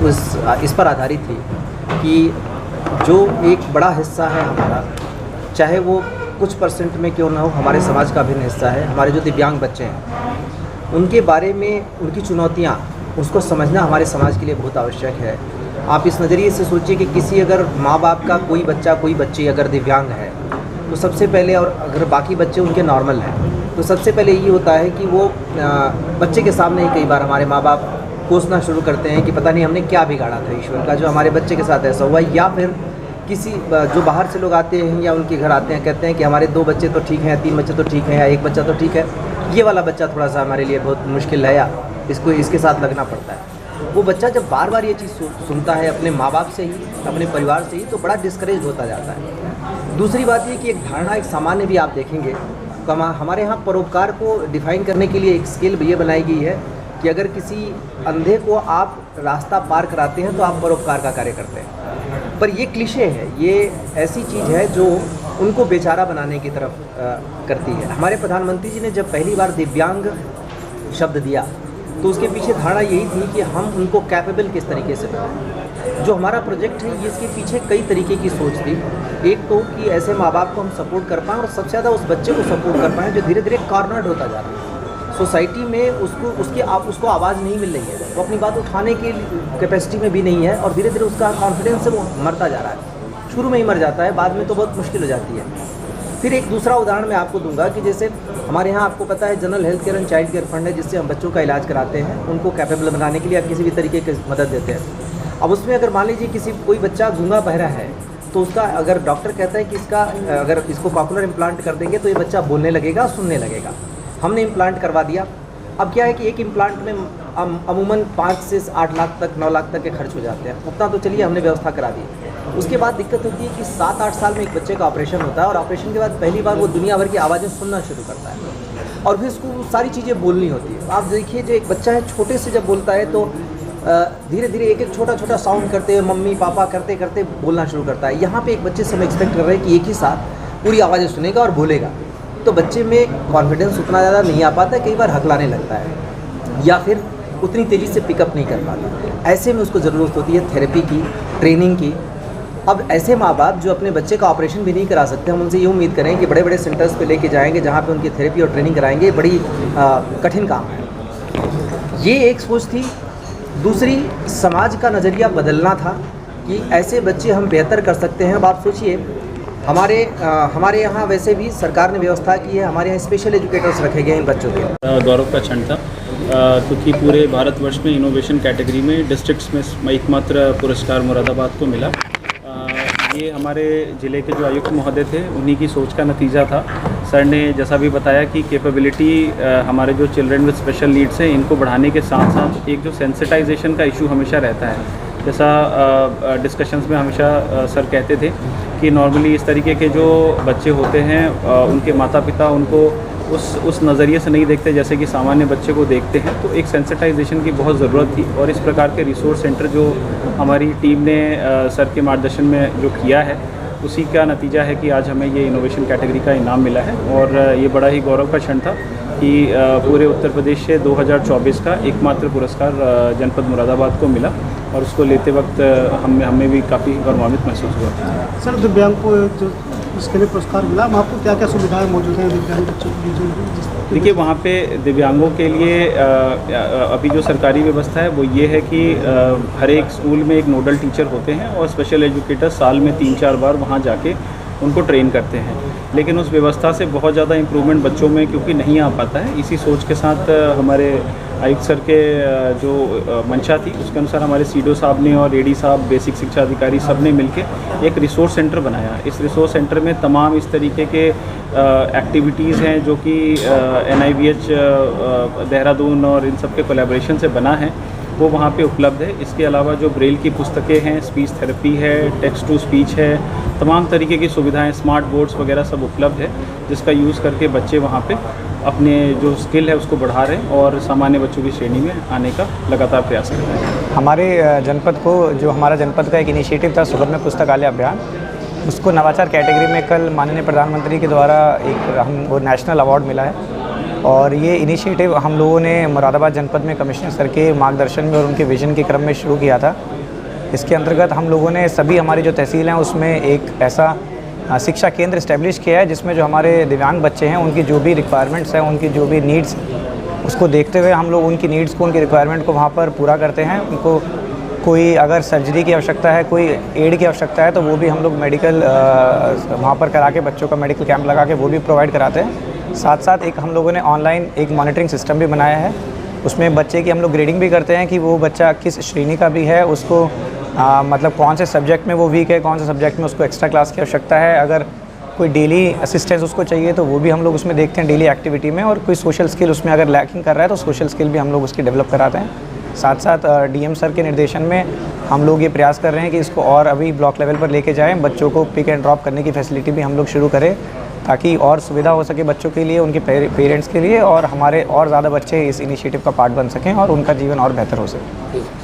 इस पर आधारित थी कि जो एक बड़ा हिस्सा है हमारा, चाहे वो कुछ परसेंट में क्यों ना हो, हमारे समाज का अभिन्न हिस्सा है, हमारे जो दिव्यांग बच्चे हैं उनके बारे में उनकी चुनौतियाँ, उसको समझना हमारे समाज के लिए बहुत आवश्यक है। आप इस नज़रिए से सोचिए कि किसी अगर माँ बाप का कोई बच्चा कोई बच्ची अगर दिव्यांग है तो सबसे पहले, और अगर बाकी बच्चे उनके नॉर्मल हैं, तो सबसे पहले ये होता है कि वो बच्चे के सामने ही कई बार हमारे माँ बाप कोसना शुरू करते हैं कि पता नहीं हमने क्या बिगाड़ा था ईश्वर का जो हमारे बच्चे के साथ ऐसा हुआ। या फिर किसी जो बाहर से लोग आते हैं या उनके घर आते हैं, कहते हैं कि हमारे 2 बच्चे तो ठीक हैं, 3 बच्चे तो ठीक हैं, या 1 बच्चा तो ठीक है, ये वाला बच्चा थोड़ा सा हमारे लिए बहुत मुश्किल है, या इसके साथ लगना पड़ता है। वो बच्चा जब बार बार ये चीज़ सुनता है अपने माँ बाप से ही, अपने परिवार से ही, तो बड़ा डिस्करेज होता जाता है। दूसरी बात ये कि एक धारणा, एक सामान्य भी आप देखेंगे तो हमारे यहाँ परोपकार को डिफाइन करने के लिए एक स्केल ये बनाई गई है कि अगर किसी अंधे को आप रास्ता पार कराते हैं तो आप परोपकार का कार्य करते हैं। पर ये क्लीशे है, ये ऐसी चीज़ है जो उनको बेचारा बनाने की तरफ करती है। हमारे प्रधानमंत्री जी ने जब पहली बार दिव्यांग शब्द दिया तो उसके पीछे धारणा यही थी कि हम उनको कैपेबल किस तरीके से बनाएं। जो हमारा प्रोजेक्ट है ये, इसके पीछे कई तरीके की सोच थी। एक तो कि ऐसे माँ बाप को हम सपोर्ट कर पाएँ, और सबसे ज़्यादा उस बच्चे को सपोर्ट कर पाएँ जो धीरे धीरे कॉर्नर्ड होता जा रहा है सोसाइटी में, उसको आवाज़ नहीं मिल रही है, वो अपनी बात उठाने की कैपेसिटी में भी नहीं है, और धीरे धीरे उसका कॉन्फिडेंस है वो मरता जा रहा है। शुरू में ही मर जाता है, बाद में तो बहुत मुश्किल हो जाती है। फिर एक दूसरा उदाहरण मैं आपको दूंगा कि जैसे हमारे यहाँ आपको पता है general health care and child care fund है, जिससे हम बच्चों का इलाज कराते हैं, उनको कैपेबल बनाने के लिए या किसी भी तरीके की मदद देते हैं। अब उसमें अगर मान लीजिए कोई बच्चा गूंगा बहरा है, तो उसका अगर डॉक्टर कहता है कि अगर इसको कॉकलर इम्प्लांट कर देंगे तो ये बच्चा बोलने लगेगा, सुनने लगेगा। हमने इम्प्लांट करवा दिया। अब क्या है कि एक इम्प्लांट में अमूमन 5 से 8 लाख तक, 9 लाख तक के खर्च हो जाते हैं। उतना तो चलिए हमने व्यवस्था करा दी। उसके बाद दिक्कत होती है कि 7-8 साल में एक बच्चे का ऑपरेशन होता है, और ऑपरेशन के बाद पहली बार वो दुनिया भर की आवाज़ें सुनना शुरू करता है, और फिर उसको सारी चीज़ें बोलनी होती है। आप देखिए जो एक बच्चा है, छोटे से जब बोलता है तो धीरे धीरे एक छोटा छोटा साउंड करते हुए मम्मी पापा करते करते बोलना शुरू करता है। यहाँ पे एक बच्चे से हम एक्सपेक्ट कर रहे हैं कि एक ही साथ पूरी आवाज़ें सुनेगा और बोलेगा, तो बच्चे में कॉन्फिडेंस उतना ज़्यादा नहीं आ पाता है, कई बार हकलाने लगता है या फिर उतनी तेज़ी से पिकअप नहीं कर पाता। ऐसे में उसको ज़रूरत होती है थेरेपी की, ट्रेनिंग की। अब ऐसे माँ बाप जो अपने बच्चे का ऑपरेशन भी नहीं करा सकते, हम उनसे ये उम्मीद करें कि बड़े बड़े सेंटर्स पे लेके जाएंगे जहाँ पे उनकी थेरेपी और ट्रेनिंग कराएंगे, बड़ी कठिन काम है। ये एक सोच थी। दूसरी, समाज का नज़रिया बदलना था कि ऐसे बच्चे हम बेहतर कर सकते हैं। अब आप सोचिए, हमारे यहाँ वैसे भी सरकार ने व्यवस्था की है, हमारे यहाँ स्पेशल एजुकेटर्स रखे गए हैं इन बच्चों के। गौरव का क्षण था क्योंकि पूरे भारतवर्ष में इनोवेशन कैटेगरी में डिस्ट्रिक्ट्स में एकमात्र पुरस्कार मुरादाबाद को मिला। ये हमारे ज़िले के जो आयुक्त महोदय थे उन्हीं की सोच का नतीजा था। सर ने जैसा भी बताया कि कैपेबिलिटी हमारे जो चिल्ड्रन विद स्पेशल नीड्स हैं इनको बढ़ाने के साथ साथ एक जो सेंसिटाइजेशन का इशू हमेशा रहता है, जैसा डिस्कशंस में हमेशा सर कहते थे कि नॉर्मली इस तरीके के जो बच्चे होते हैं उनके माता पिता उनको उस नज़रिए से नहीं देखते जैसे कि सामान्य बच्चे को देखते हैं, तो एक सेंसिटाइजेशन की बहुत ज़रूरत थी। और इस प्रकार के रिसोर्स सेंटर जो हमारी टीम ने सर के मार्गदर्शन में जो किया है, उसी का नतीजा है कि आज हमें ये इनोवेशन कैटेगरी का इनाम मिला है। और ये बड़ा ही गौरव का क्षण था कि पूरे उत्तर प्रदेश से 2024 का एकमात्र पुरस्कार जनपद मुरादाबाद को मिला, और उसको लेते वक्त हमें भी काफ़ी गौरवान्वित महसूस हुआ। सर, दिव्यांग को जो इसके लिए पुरस्कार मिला, वहाँ पर क्या क्या सुविधाएं मौजूद हैं दिव्यांग बच्चों के लिए? देखिए, वहाँ पे दिव्यांगों के लिए अभी जो सरकारी व्यवस्था है वो ये है कि हर एक स्कूल में एक नोडल टीचर होते हैं, और स्पेशल एजुकेटर साल में 3-4 बार वहाँ जाके उनको ट्रेन करते हैं। लेकिन उस व्यवस्था से बहुत ज़्यादा इम्प्रूवमेंट बच्चों में क्योंकि नहीं आ पाता है, इसी सोच के साथ हमारे आयुक्त सर के जो मंशा थी उसके अनुसार हमारे सीडीओ साहब ने और एडी साहब, बेसिक शिक्षा अधिकारी सब ने मिलकर एक रिसोर्स सेंटर बनाया। इस रिसोर्स सेंटर में तमाम इस तरीके के एक्टिविटीज़ हैं जो कि NIVH देहरादून और इन सब के कोलैबोरेशन से बना है, वो वहाँ पे उपलब्ध है। इसके अलावा जो ब्रेल की पुस्तकें हैं, स्पीच थेरेपी है, टेक्स्ट टू स्पीच है, तमाम तरीके की सुविधाएं, स्मार्ट बोर्ड्स वगैरह सब उपलब्ध है, जिसका यूज़ करके बच्चे वहाँ पे अपने जो स्किल है उसको बढ़ा रहे हैं और सामान्य बच्चों की श्रेणी में आने का लगातार प्रयास कर रहे हैं। हमारे जनपद को, जो हमारा जनपद का एक इनिशिएटिव था सुगम्य पुस्तकालय अभियान, उसको नवाचार कैटेगरी में कल माननीय प्रधानमंत्री के द्वारा एक हमको नेशनल अवार्ड मिला है। और ये इनिशिएटिव हम लोगों ने मुरादाबाद जनपद में कमिश्नर सर के मार्गदर्शन में और उनके विजन के क्रम में शुरू किया था। इसके अंतर्गत हम लोगों ने सभी हमारी जो तहसील हैं उसमें एक ऐसा शिक्षा केंद्र इस्टेब्लिश किया है जिसमें जो हमारे दिव्यांग बच्चे हैं उनकी जो भी रिक्वायरमेंट्स हैं, उनकी जो भी नीड्स, उसको देखते हुए हम लोग उनकी नीड्स को, उनकी रिक्वायरमेंट को वहाँ पर पूरा करते हैं। उनको कोई अगर सर्जरी की आवश्यकता है, कोई एड की आवश्यकता है, तो वो भी हम लोग मेडिकल वहाँ पर करा के, बच्चों का मेडिकल कैंप लगा के वो भी प्रोवाइड कराते हैं। साथ साथ एक हम लोगों ने ऑनलाइन एक मॉनिटरिंग सिस्टम भी बनाया है। उसमें बच्चे की हम लोग ग्रेडिंग भी करते हैं कि वो बच्चा किस श्रेणी का भी है, उसको मतलब कौन से सब्जेक्ट में वो वीक है, कौन से सब्जेक्ट में उसको एक्स्ट्रा क्लास की आवश्यकता है। अगर कोई डेली असिस्टेंस उसको चाहिए तो वो भी हम लोग उसमें देखते हैं डेली एक्टिविटी में। और कोई सोशल स्किल उसमें अगर लैकिंग कर रहा है तो सोशल स्किल भी हम लोग उसकी डेवलप कराते हैं। साथ साथ डीएम सर के निर्देशन में हम लोग ये प्रयास कर रहे हैं कि इसको और अभी ब्लॉक लेवल पर लेके जाएं। बच्चों को पिक एंड ड्रॉप करने की फैसिलिटी भी हम लोग शुरू करें ताकि और सुविधा हो सके बच्चों के लिए, उनके पेरेंट्स के लिए, और हमारे और ज़्यादा बच्चे इस इनिशिएटिव का पार्ट बन सकें और उनका जीवन और बेहतर हो सके।